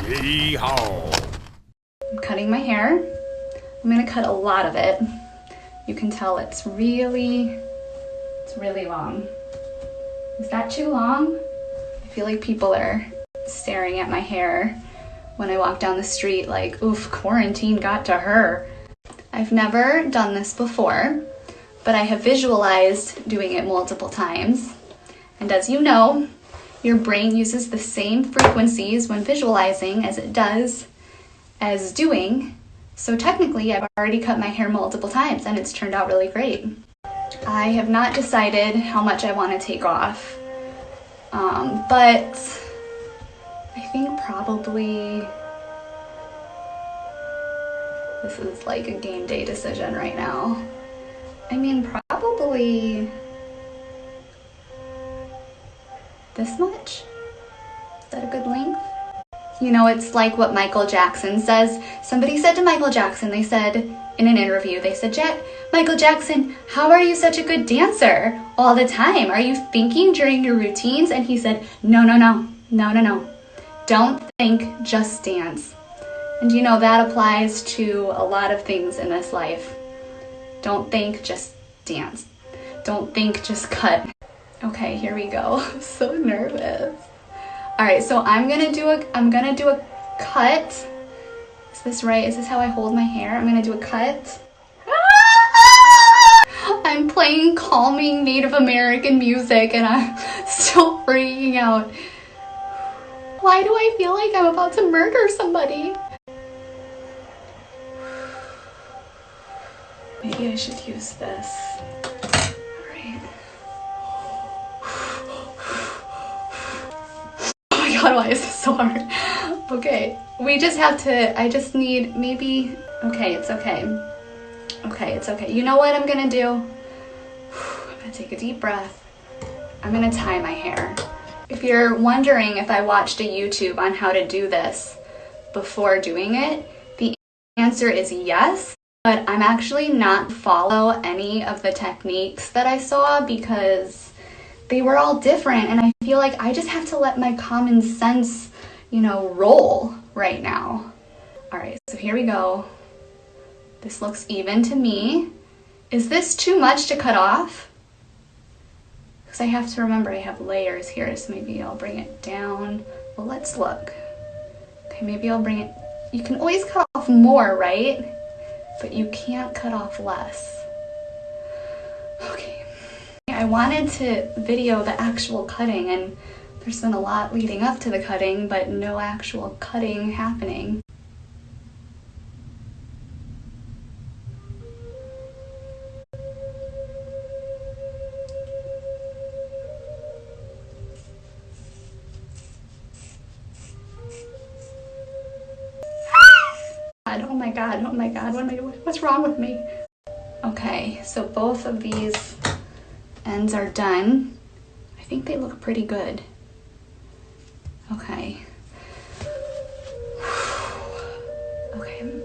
Yeehaw! I'm cutting my hair. I'm gonna cut a lot of it. You can tell it's really long. Is that too long? I feel like people are staring at my hair when I walk down the street like, oof, quarantine got to her. I've never done this before, but I have visualized doing it multiple times. And as you know, your brain uses the same frequencies when visualizing as it does as doing. So technically, I've already cut my hair multiple times and it's turned out really great. I have not decided how much I want to take off, but I think probably this is like a game day decision right now. I mean, probably this much? Is that a good length? You know, it's like what Michael Jackson says. Somebody said to Michael Jackson, they said in an interview, they said, Michael Jackson, how are you such a good dancer all the time? Are you thinking during your routines? And he said, no. Don't think, just dance. And you know, that applies to a lot of things in this life. Don't think, just dance. Don't think, just cut. Okay, here we go. I'm so nervous. All right, so I'm gonna do a cut. Is this right? Is this how I hold my hair? I'm gonna do a cut. I'm playing calming Native American music and I'm still freaking out. Why do I feel like I'm about to murder somebody? Maybe I should use this. All right. Oh my God, why is this so hard? Okay, we just have to, I just need maybe, okay, it's okay. Okay, it's okay. You know what I'm gonna do? I'm gonna take a deep breath. I'm gonna tie my hair. If you're wondering if I watched a YouTube on how to do this before doing it, the answer is yes, but I'm actually not follow any of the techniques that I saw because they were all different and I feel like I just have to let my common sense, you know, roll right now. All right, so here we go. This looks even to me. Is this too much to cut off? Because I have to remember I have layers here, so maybe I'll bring it down. Well, let's look. Okay, maybe I'll bring it, you can always cut off more, right? But you can't cut off less. Okay. I wanted to video the actual cutting and there's been a lot leading up to the cutting, but no actual cutting happening. Oh my God, what's wrong with me? Okay, so both of these ends are done. I think they look pretty good. Okay. Okay,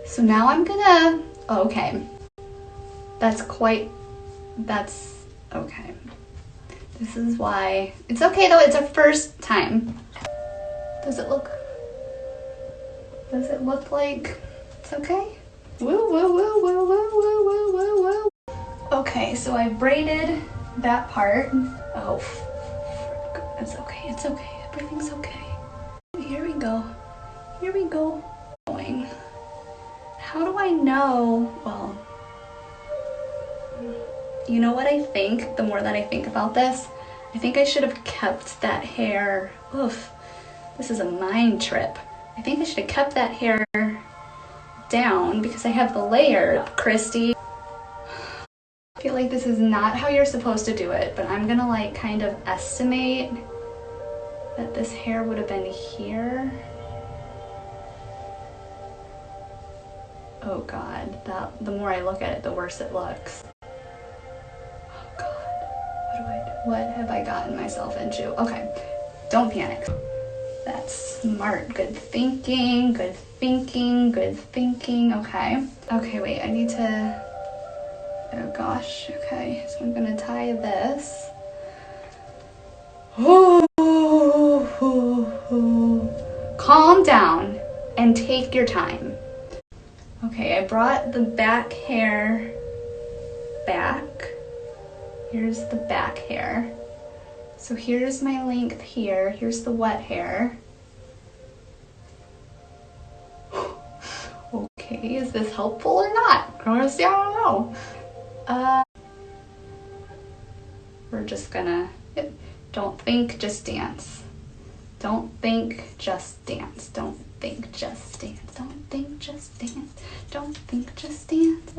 so now I'm gonna, oh, okay. That's okay. This is why, it's okay though, it's our first time. Does it look like it's okay? Woo, woo, woo, woo, woo, woo, woo, woo, woo. Okay, so I braided that part. Oh, it's okay, it's okay, everything's okay. Here we go. Going. How do I know? Well, you know what I think, the more that I think about this, I think I should have kept that hair. Oof, this is a mind trip. I think I should have kept that hair down because I have the layer, Christy. I feel like this is not how you're supposed to do it, but I'm gonna like kind of estimate that this hair would have been here. Oh God, the more I look at it, the worse it looks. Oh God, what do I do? What have I gotten myself into? Okay, don't panic. That's smart. Good thinking, good thinking, good thinking. Okay. Okay, wait, I need to, oh gosh, okay. So I'm gonna tie this. calm down and take your time. Okay, I brought the back hair back. Here's the back hair. So here's my length here. Here's the wet hair. Okay, is this helpful or not? Honestly, I don't know. We're just gonna, don't think, just dance. Don't think, just dance. Don't think, just dance. Don't think, just dance. Don't think, just dance.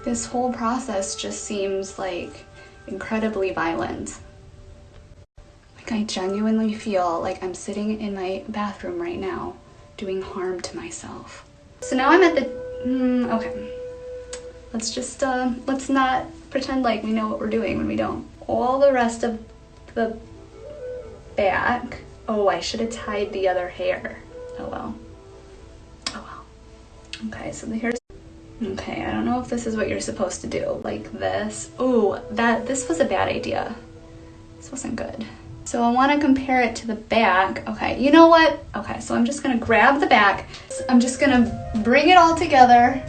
This whole process just seems like incredibly violent. Like I genuinely feel like I'm sitting in my bathroom right now doing harm to myself. So now I'm at the, okay. Let's just, let's not pretend like we know what we're doing when we don't. All the rest of the back. Oh, I should have tied the other hair. Oh well. Oh well. Okay, so the hair's, okay, I don't know if this is what you're supposed to do. Like this. Oh, this was a bad idea. This wasn't good. So I want to compare it to the back. Okay, you know what? Okay, so I'm just gonna grab the back. I'm just gonna bring it all together.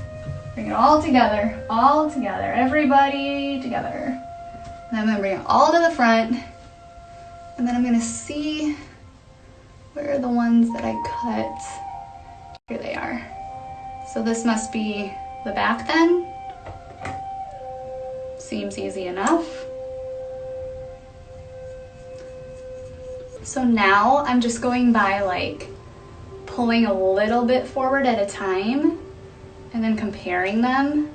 Bring it all together, everybody together. And I'm gonna bring it all to the front. And then I'm gonna see where are the ones that I cut. Here they are. So this must be the back then. Seems easy enough. So now I'm just going by like pulling a little bit forward at a time and then comparing them.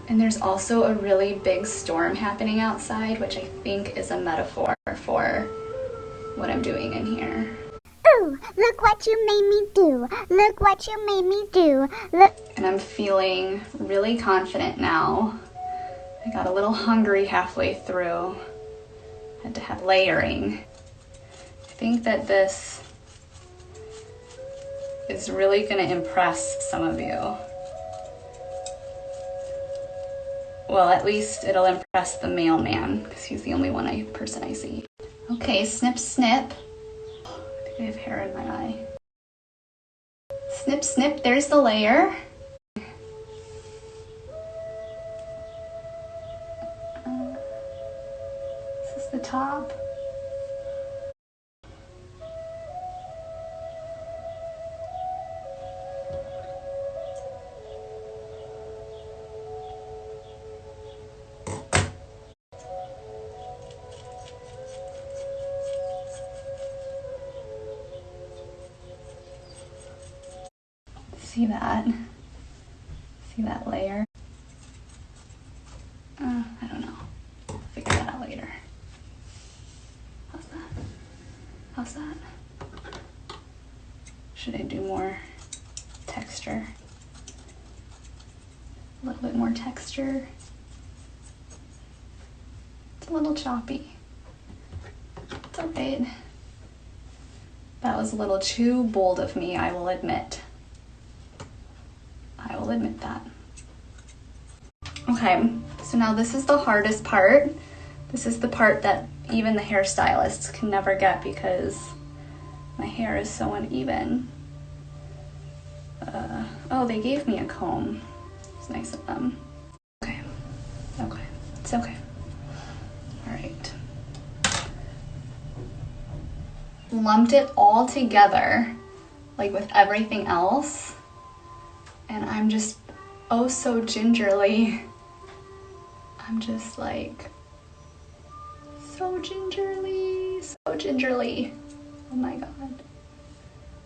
And there's also a really big storm happening outside, which I think is a metaphor for what I'm doing in here. Ooh, look what you made me do. Look what you made me do. Look. And I'm feeling really confident now. I got a little hungry halfway through. Had to have layering. I think that this is really gonna impress some of you. Well, at least it'll impress the mailman, because he's the only person I see. Okay, snip, snip. I think I have hair in my eye. Snip, snip, there's the layer. This is the top. See that? See that layer? I don't know. I'll figure that out later. How's that? How's that? Should I do more texture? A little bit more texture. It's a little choppy. It's alright. That was a little too bold of me, I will admit. I will admit that. Okay, so now this is the hardest part. This is the part that even the hairstylists can never get because my hair is so uneven. Oh, they gave me a comb. It's nice of them. Okay, okay, it's okay. All right. Lumped it all together, like with everything else. And I'm just, oh so gingerly. I'm just like, so gingerly, so gingerly. Oh my God.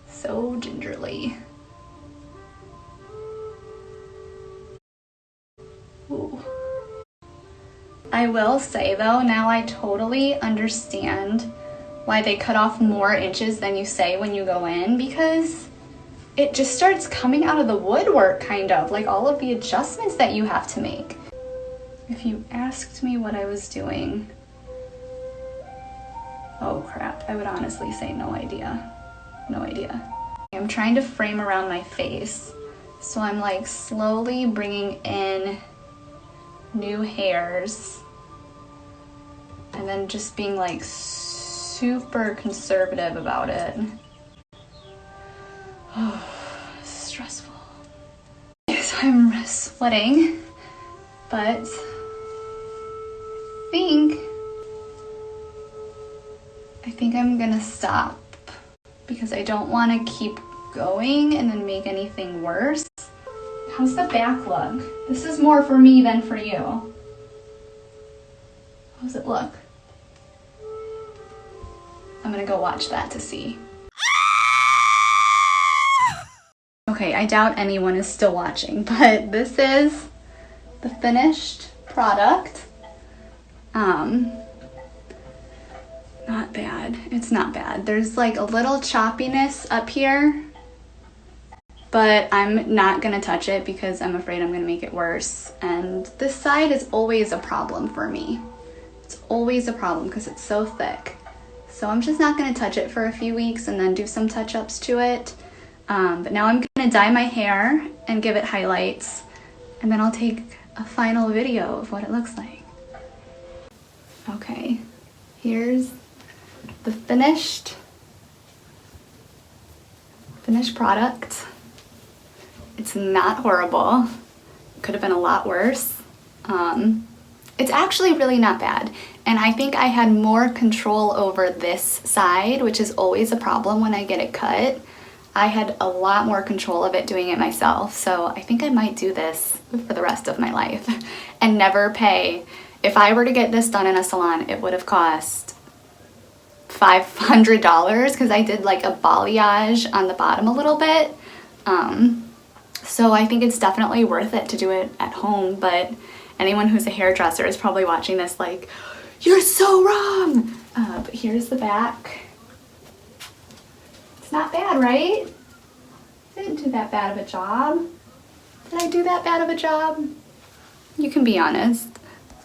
So gingerly. Ooh. I will say though, now I totally understand why they cut off more inches than you say when you go in, because it just starts coming out of the woodwork, kind of, like all of the adjustments that you have to make. If you asked me what I was doing, oh crap, I would honestly say no idea. No idea. I'm trying to frame around my face, so I'm like slowly bringing in new hairs and then just being like super conservative about it. Stressful. So I'm sweating, but I think I'm gonna stop because I don't want to keep going and then make anything worse. How's the back look? This is more for me than for you. How's it look? I'm gonna go watch that to see. Okay, I doubt anyone is still watching, but this is the finished product. Not bad. It's not bad. There's like a little choppiness up here, but I'm not gonna touch it because I'm afraid I'm gonna make it worse. And this side is always a problem for me. It's always a problem because it's so thick. So I'm just not gonna touch it for a few weeks and then do some touch-ups to it. But now I'm gonna dye my hair and give it highlights, and then I'll take a final video of what it looks like. Okay, here's the finished product. It's not horrible. Could have been a lot worse. It's actually really not bad. And I think I had more control over this side, which is always a problem when I get it cut. I had a lot more control of it doing it myself. So I think I might do this for the rest of my life and never pay. If I were to get this done in a salon, it would have cost $500 because I did like a balayage on the bottom a little bit. So I think it's definitely worth it to do it at home, but anyone who's a hairdresser is probably watching this like, you're so wrong. But here's the back. It's not bad, right? I didn't do that bad of a job. Did I do that bad of a job? You can be honest.